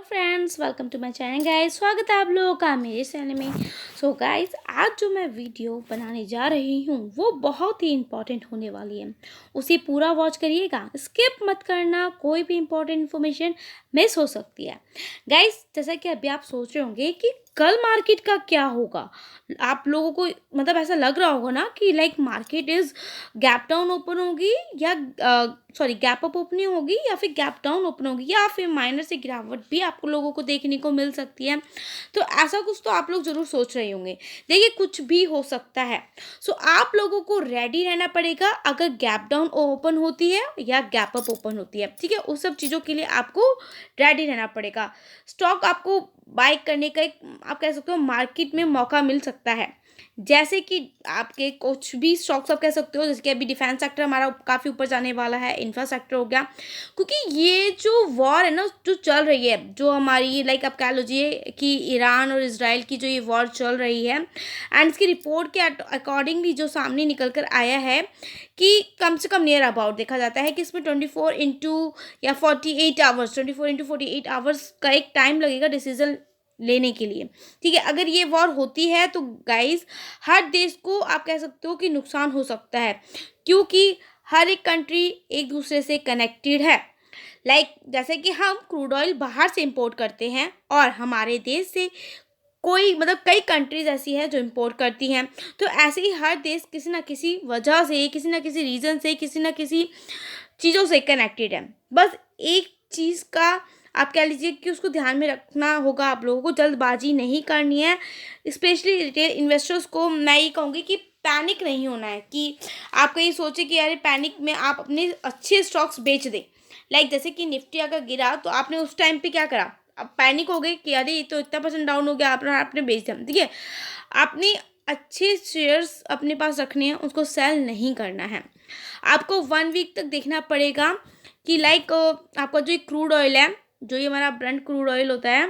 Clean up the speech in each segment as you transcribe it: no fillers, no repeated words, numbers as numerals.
Friends, welcome to my channel guys. स्वागत है आप लोगों का मेरे चैनल में। सो गाइस, आज जो मैं वीडियो बनाने जा रही हूँ वो बहुत ही इंपॉर्टेंट होने वाली है। उसे पूरा वॉच करिएगा, स्किप मत करना, कोई भी इंपॉर्टेंट इन्फॉर्मेशन मिस हो सकती है। गाइस, जैसा कि अभी आप सोच रहे होंगे कि कल मार्केट का क्या होगा, आप लोगों को मतलब ऐसा लग रहा होगा ना कि like market is gap down open होगी या सॉरी गैप अप ओपनिंग होगी या फिर गैप डाउन ओपन होगी या फिर माइनर से गिरावट भी आपको लोगों को देखने को मिल सकती है। तो ऐसा कुछ तो आप लोग ज़रूर सोच रहे होंगे। देखिए, कुछ भी हो सकता है। सो आप लोगों को रेडी रहना पड़ेगा अगर गैप डाउन ओपन होती है या गैप अप ओपन होती है। ठीक है, उस सब चीज़ों के लिए आपको रेडी रहना पड़ेगा। स्टॉक आपको बाय करने का एक आप कह सकते हो मार्केट में मौका मिल सकता है। जैसे कि आपके कुछ भी स्टॉक्स आप कह सकते हो, जैसे कि अभी डिफेंस सेक्टर हमारा काफ़ी ऊपर जाने वाला है, इंफ्रा सेक्टर हो गया। क्योंकि ये जो वॉर है ना जो चल रही है, जो हमारी लाइक आप कह लीजिए कि ईरान और इजराइल की जो ये वॉर चल रही है, एंड इसकी रिपोर्ट के अकॉर्डिंगली जो सामने निकल कर आया है कि कम से कम नियर अबाउट देखा जाता है कि इसमें 24 into 48 आवर्स का एक टाइम लगेगा डिसीजन लेने के लिए। ठीक है, अगर ये वॉर होती है तो गाइस हर देश को आप कह सकते हो कि नुकसान हो सकता है, क्योंकि हर एक कंट्री एक दूसरे से कनेक्टेड है। जैसे कि हम क्रूड ऑयल बाहर से इंपोर्ट करते हैं और हमारे देश से कोई मतलब कई कंट्रीज ऐसी है जो इंपोर्ट करती हैं। तो ऐसे ही हर देश किसी ना किसी वजह से, किसी ना किसी रीज़न से, किसी ना किसी चीज़ों से कनेक्टेड है। बस एक चीज़ का आप कह लीजिए कि उसको ध्यान में रखना होगा, आप लोगों को जल्दबाजी नहीं करनी है। स्पेशली रिटेल इन्वेस्टर्स को मैं ये कहूँगी कि पैनिक नहीं होना है कि आप कहीं सोचे कि यार पैनिक में आप अपने अच्छे स्टॉक्स बेच दें। जैसे कि निफ्टी अगर गिरा तो आपने उस टाइम पे क्या करा, अब पैनिक हो गई कि अरे ये तो इतना परसेंट डाउन हो गया, आपने आपने बेच दिया। ठीक है, आपने अच्छे शेयर्स अपने पास रखने हैं, उसको सेल नहीं करना है। आपको 1 वीक तक देखना पड़ेगा कि आपका जो क्रूड ऑयल है, जो ये हमारा ब्रेंट क्रूड ऑयल होता है,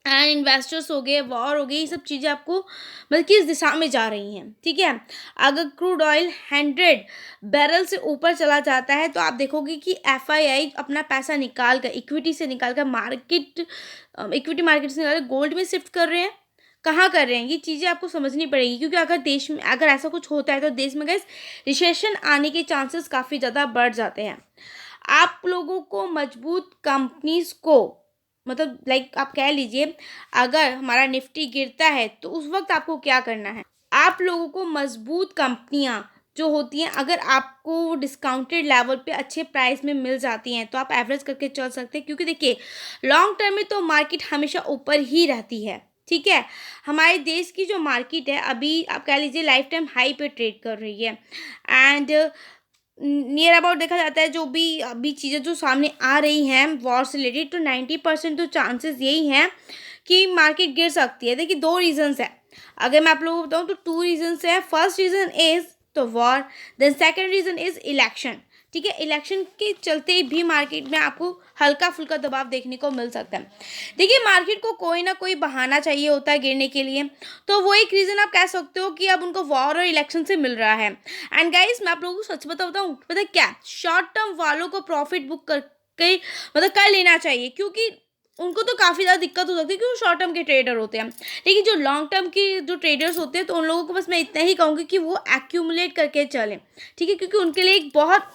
एंड इन्वेस्टर्स हो गए, वॉर हो गई, ये सब चीज़ें आपको मतलब किस दिशा में जा रही हैं। ठीक है, अगर क्रूड ऑयल 100 बैरल से ऊपर चला जाता है तो आप देखोगे कि एफआईआई अपना पैसा निकाल कर, इक्विटी से निकाल कर इक्विटी मार्केट से निकाल कर गोल्ड में शिफ्ट कर रहे हैं। कहाँ कर रहे हैं, ये चीज़ें आपको समझनी पड़ेगी, क्योंकि अगर देश में अगर ऐसा कुछ होता है तो देश में गैस रिसेशन आने के चांसेस काफ़ी ज़्यादा बढ़ जाते हैं। आप लोगों को मजबूत कंपनीज को मतलब आप कह लीजिए, अगर हमारा निफ्टी गिरता है तो उस वक्त आपको क्या करना है, आप लोगों को मजबूत कंपनियां जो होती हैं, अगर आपको डिस्काउंटेड लेवल पे अच्छे प्राइस में मिल जाती हैं तो आप एवरेज करके चल सकते हैं। क्योंकि देखिए, लॉन्ग टर्म में तो मार्केट हमेशा ऊपर ही रहती है। ठीक है, हमारे देश की जो मार्केट है अभी आप कह लीजिए लाइफ टाइम हाई पे ट्रेड कर रही है। एंड नियर अबाउट देखा जाता है, जो भी अभी चीज़ें जो सामने आ रही हैं वॉर से रिलेटेड, तो 90% तो चांसेस यही हैं कि मार्केट गिर सकती है। देखिए, 2 रीजंस है। अगर मैं आप लोगों को बताऊँ तो 2 रीजंस है। फर्स्ट रीज़न इज़ तो war, then second reason is election. ठीक है, इलेक्शन के चलते भी मार्केट में आपको हल्का फुल्का दबाव देखने को मिल सकता है। देखिए, मार्केट को कोई ना कोई बहाना चाहिए होता है गिरने के लिए, तो वो एक रीज़न आप कह सकते हो कि अब उनको वॉर और इलेक्शन से मिल रहा है। एंड गाइस, मैं आप लोगों को सच बताऊँ, पता है क्या, शॉर्ट टर्म वालों को प्रॉफिट बुक करके मतलब कर लेना चाहिए, क्योंकि उनको तो काफ़ी ज़्यादा दिक्कत हो सकती है, क्योंकि वो शॉर्ट टर्म के ट्रेडर होते हैं। लेकिन जो लॉन्ग टर्म के जो ट्रेडर्स होते हैं तो उन लोगों को बस मैं इतना ही कहूँगी कि वो एक्यूमुलेट करके चलें। ठीक है, क्योंकि उनके लिए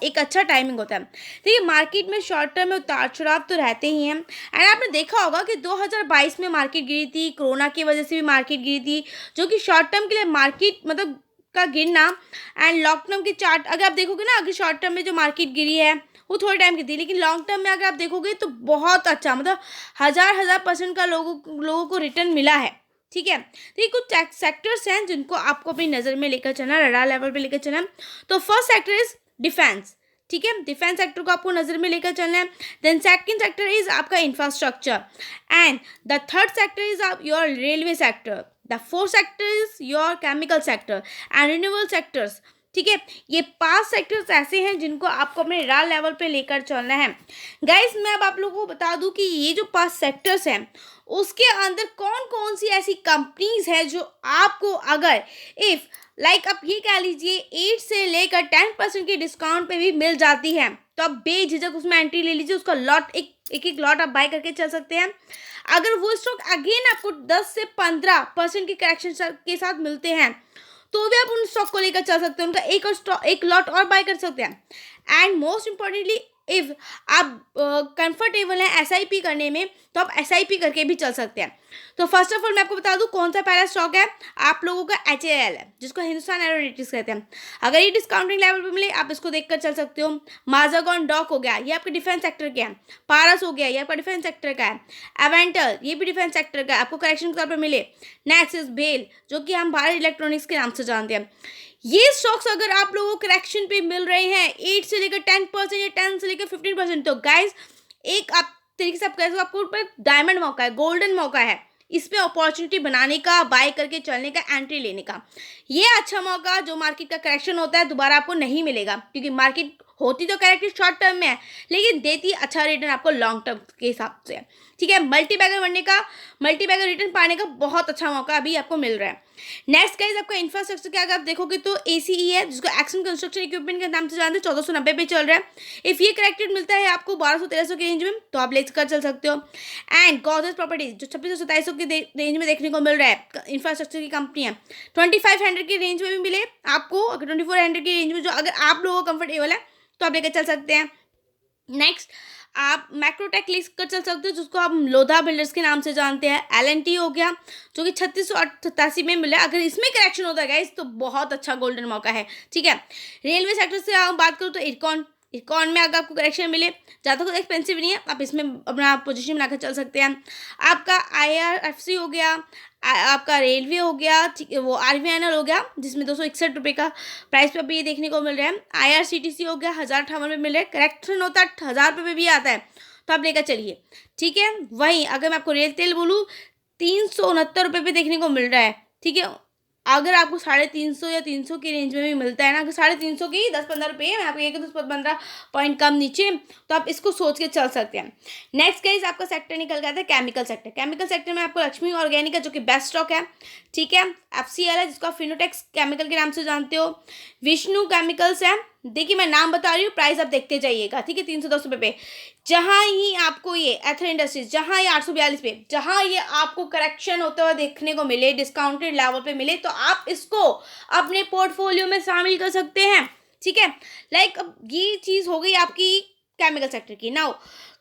एक अच्छा टाइमिंग होता है। देखिए, मार्केट में शॉर्ट टर्म में उतार चढ़ाव तो रहते ही हैं। एंड आपने देखा होगा कि 2022 में मार्केट गिरी थी, कोरोना की वजह से भी मार्केट गिरी थी, जो कि शॉर्ट टर्म के लिए मार्केट मतलब का गिरना। एंड लॉन्ग टर्म के चार्ट अगर आप देखोगे ना, अगर शॉर्ट टर्म में जो मार्केट गिरी है वो थोड़े टाइम की थी, लेकिन लॉन्ग टर्म में अगर आप देखोगे तो बहुत अच्छा मतलब हजार परसेंट का लोगों को रिटर्न मिला है। ठीक है, तो ये कुछ सेक्टर्स हैं जिनको आपको अपनी नज़र में लेकर चलना, रडार लेवल पे लेकर चलना है। तो फर्स्ट सेक्टर इज डिफेंस। ठीक है, डिफेंस सेक्टर को आपको नज़र में लेकर चलना है। देन सेकंड सेक्टर इज आपका infrastructure, and the third sector is your railway sector, the fourth sector is your chemical sector and renewable sectors. ठीक है, ये 5 सेक्टर्स ऐसे हैं जिनको आपको अपने रडार लेवल पे लेकर चलना है। गाइस मैं अब आप लोगों को बता दूं कि ये जो 5 सेक्टर्स हैं उसके अंदर कौन कौन सी ऐसी कंपनीज हैं जो आपको अगर इफ़ लाइक आप ये कह लीजिए 8 से लेकर 10% की डिस्काउंट पे भी मिल जाती है, तो आप बेझिझक उसमें एंट्री ले लीजिए। उसका लॉट एक लॉट आप बाय करके चल सकते हैं। अगर वो स्टॉक अगेन आपको 10 से 15% की करेक्शन के साथ मिलते हैं तो भी आप उन स्टॉक को लेकर चल सकते हैं, उनका एक लॉट और बाय कर सकते हैं। एंड मोस्ट इम्पॉर्टेंटली इफ़ आप कंफर्टेबल हैं एसआईपी करने में तो आप एसआईपी करके भी चल सकते हैं। तो फर्स्ट ऑफ ऑल मैं आपको बता दूं कौन सा पहला स्टॉक है आप लोगों का HAL है, जिसको हिंदुस्तान एरोनॉटिक्स कहते हैं। अगर ये डिस्काउंटिंग लेवल पे मिले आप इसको देखकर चल सकते हो। माजागॉन डॉक हो गया, ये आपके डिफेंस सेक्टर के हैं। पारस हो गया, ये आपका डिफेंस सेक्टर का है। एवेंटर, ये भी डिफेंस सेक्टर का है, आपको करेक्शन के तौर पर मिले। नेक्सिस बेल, जो कि हम भारत इलेक्ट्रॉनिक्स के नाम से जानते हैं। ये स्टॉक्स अगर आप लोगों को करेक्शन पे मिल रहे हैं 8 से लेकर 10% या 10 से लेकर 15%, तो गाइज एक आप तरीके से आप कह सकते हो आपको ऊपर डायमंड मौका है, गोल्डन मौका है इस पे अपॉर्चुनिटी बनाने का, बाय करके चलने का, एंट्री लेने का। ये अच्छा मौका जो मार्केट का करेक्शन होता है दोबारा आपको नहीं मिलेगा, क्योंकि मार्केट होती तो करेक्टेड शॉर्ट टर्म में है लेकिन देती अच्छा रिटर्न आपको लॉन्ग टर्म के हिसाब से। ठीक है, मल्टी बैगर रिटर्न पाने का बहुत अच्छा मौका अभी आपको मिल रहा है। नेक्स्ट गाइस आपका इंफ्रास्ट्रक्चर क्या, अगर आप देखोगे तो ACE है, जिसको एक्शन कंस्ट्रक्शन इक्विपमेंट के नाम से जानते हैं, 1490 पे चल रहा है। इफ़ ये करेक्टेड मिलता है आपको 1200-1300 की रेंज में तो आप लेकर चल सकते हो। एंड गॉर्जियस प्रॉपर्टीज जो 2600-2700 की रेंज में देखने को मिल रहा है, इंफ्रास्ट्रक्चर की कंपनी है। 2500 की रेंज में भी मिले आपको, अगर 2400 की रेंज में जो अगर आप लोगों को कंफर्टेबल है तो आप लेकर चल सकते हैं। नेक्स्ट आप मैक्रोटेक लेकर चल सकते हो, जिसको आप लोधा बिल्डर्स के नाम से जानते हैं। LNT हो गया जो कि 3688 में मिला। अगर इसमें करेक्शन होता है गाइस तो बहुत अच्छा गोल्डन मौका है। ठीक है, रेलवे सेक्टर से आप बात करूँ तो इरकॉन में अगर आपको करेक्शन मिले, ज़्यादा कुछ एक्सपेंसिव नहीं है, आप इसमें अपना पोजीशन बनाकर चल सकते हैं। आपका IRFC हो गया, आपका रेलवे हो गया, ठीक है, वो RVNL हो गया जिसमें 261 रुपये का प्राइस पे अभी ये देखने को मिल रहा है। IRCTC हो गया 1058 में मिल रहा है, करेक्शन होता है 1000 रुपये पे भी आता है तो आप लेकर चलिए। ठीक है, वहीं अगर मैं आपको रेल तेल बोलूँ 369 रुपये पे देखने को मिल रहा है। ठीक है, अगर आपको 350 या 300 की रेंज में भी मिलता है ना, अगर 350 की 10-15 रुपये मैं आपको ये 10-15 पॉइंट कम नीचे, तो आप इसको सोच के चल सकते हैं। नेक्स्ट गाइस आपका सेक्टर निकल गया था केमिकल सेक्टर में आपको लक्ष्मी ऑर्गेनिक है जो कि बेस्ट स्टॉक है। ठीक है, FCL है जिसको आप फिनोटेक्स केमिकल के नाम से जानते हो। विष्णु केमिकल्स है, देखिए मैं नाम बता रही हूँ, प्राइस आप देखते जाइएगा। ठीक है, 310 रुपये पे। जहाँ ही आपको ये एथर इंडस्ट्रीज, जहाँ ये 842 पे, जहाँ ये आपको करेक्शन होता हुआ देखने को मिले, डिस्काउंटेड लेवल पे मिले, तो आप इसको अपने पोर्टफोलियो में शामिल कर सकते हैं। ठीक है, लाइक अब ये चीज़ हो गई आपकी केमिकल सेक्टर की। नाउ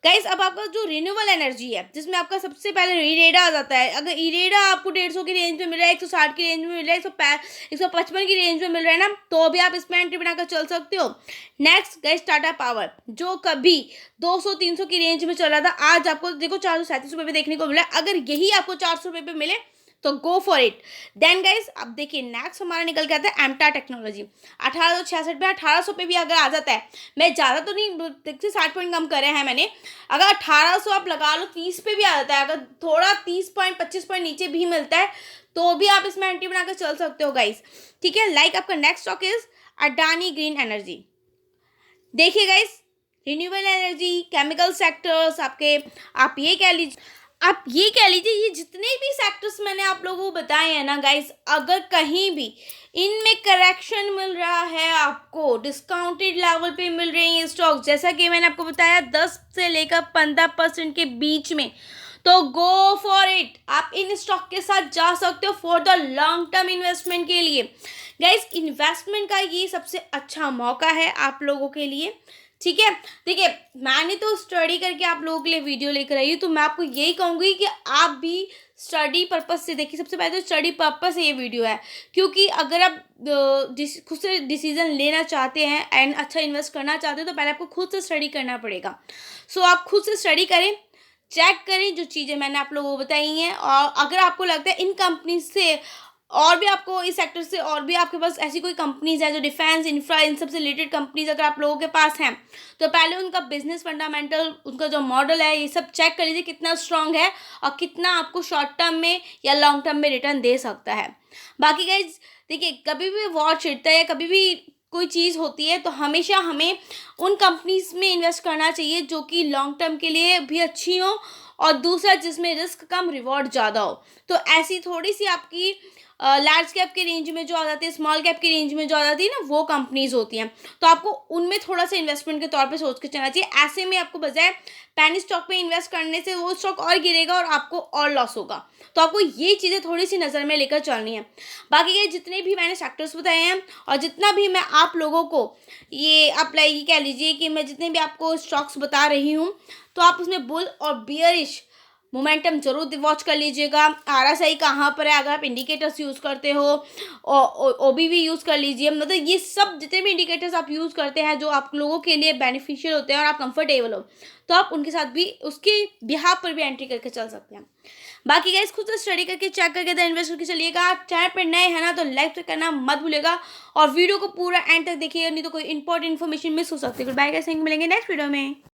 गाइस अब आपका जो रिन्यूएबल एनर्जी है जिसमें आपका सबसे पहले इरेडा आ जाता है। अगर इरेडा आपको 150 की रेंज में मिल रहा है, 160 की रेंज में मिल रहा है, 155 की रेंज में मिल रहा है ना, तो भी आप इसमें एंट्री बनाकर चल सकते हो। नेक्स्ट गाइस टाटा पावर जो कभी 200-300 की रेंज में चल रहा था, आज आपको देखो 437 रुपये पे देखने को मिला है। अगर यही आपको 400 रुपये पे मिले तो go for it. Then guys अब देखिए नेक्स्ट हमारा निकल के आता है एमटा टेक्नोलॉजी 1866 पे, 1800 पे भी अगर आ जाता है, मैं ज़्यादा तो नहीं देखते 60 पॉइंट कम करे हैं मैंने, अगर 1800 आप लगा लो 30 पे भी आ जाता है, अगर थोड़ा 30 पॉइंट 25 पॉइंट नीचे भी मिलता है तो भी आप इसमें एंट्री बनाकर चल सकते हो गाइस। ठीक है, लाइक आपका next stock is Adani Green Energy. देखिए guys renewable energy, chemical sectors आपके, आप ये कह लीजिए ये जितने भी सेक्टर्स मैंने आप लोगों को बताए हैं ना गाइस, अगर कहीं भी इनमें करेक्शन मिल रहा है, आपको डिस्काउंटेड लेवल पे मिल रहे हैं स्टॉक्स, जैसा कि मैंने आपको बताया 10 से लेकर 15% के बीच में, तो गो फॉर इट। आप इन स्टॉक के साथ जा सकते हो for the long term investment के लिए। गाइस इन्वेस्टमेंट का ये सबसे अच्छा मौका है आप लोगों के लिए। ठीक है, देखिए मैंने तो स्टडी करके आप लोगों के लिए वीडियो लेकर आई हूँ, तो मैं आपको यही कहूँगी कि आप भी स्टडी पर्पस से देखिए। सबसे पहले तो स्टडी पर्पस से ये वीडियो है, क्योंकि अगर आप खुद से डिसीजन लेना चाहते हैं एंड अच्छा इन्वेस्ट करना चाहते हैं तो पहले आपको खुद से स्टडी करना पड़ेगा। सो आप खुद से स्टडी करें, चेक करें जो चीज़ें मैंने आप लोगों को बताई हैं, और अगर आपको लगता है इन कंपनी से और भी आपको इस सेक्टर से और भी आपके पास ऐसी कोई कंपनीज है जो डिफेंस इंफ्रा इन सब से रिलेटेड कंपनीज अगर आप लोगों के पास हैं, तो पहले उनका बिजनेस फंडामेंटल, उनका जो मॉडल है ये सब चेक कर लीजिए कितना स्ट्रांग है और कितना आपको शॉर्ट टर्म में या लॉन्ग टर्म में रिटर्न दे सकता है। बाकी गाइज देखिए कभी भी वॉर छिड़ता है या कभी भी कोई चीज़ होती है तो हमेशा हमें उन कंपनीज़ में इन्वेस्ट करना चाहिए जो कि लॉन्ग टर्म के लिए भी अच्छी हो, और दूसरा जिसमें रिस्क कम रिवॉर्ड ज़्यादा हो। तो ऐसी थोड़ी सी आपकी लार्ज कैप के रेंज में जो आ जाती है, स्मॉल कैप की रेंज में जो आ जाती है ना, वो कंपनीज़ होती हैं। तो आपको उनमें थोड़ा-सा इन्वेस्टमेंट के तौर पे सोच के चलना चाहिए। ऐसे में आपको बजाय पेनी स्टॉक में इन्वेस्ट करने से वो स्टॉक और गिरेगा और आपको और लॉस होगा। तो आपको ये चीज़ें थोड़ी-सी नज़र में लेकर चलनी है। बाकी ये जितने भी मैंने सेक्टर्स बताए हैं और जितना भी मैं आप लोगों को ये अप्लाई कह लीजिए कि मैं जितने भी आपको स्टॉक्स बता रही हूँ, तो आप उसमें बुल और बियरिश मोमेंटम ज़रूर वॉच कर लीजिएगा। आरएसआई कहाँ पर है, अगर आप इंडिकेटर्स यूज़ करते हो, ओबीवी यूज़ कर लीजिए। मतलब ये सब जितने भी इंडिकेटर्स आप यूज़ करते हैं जो आप लोगों के लिए बेनिफिशियल होते हैं और आप कंफर्टेबल हो, तो आप उनके साथ भी उसके बिहाफ पर भी एंट्री करके चल सकते हैं। बाकी गाइस खुद से स्टडी करके चेक करके देन इन्वेस्ट करके चलिएगा। चैनल पर नए हैं ना तो लाइक करना मत भूलिएगा और वीडियो को पूरा एंड तक देखिएगा, नहीं तो कोई इंपॉर्टेंट इन्फॉर्मेशन मिस हो सकती है। गुड बाय गाइस, मिलेंगे नेक्स्ट वीडियो में।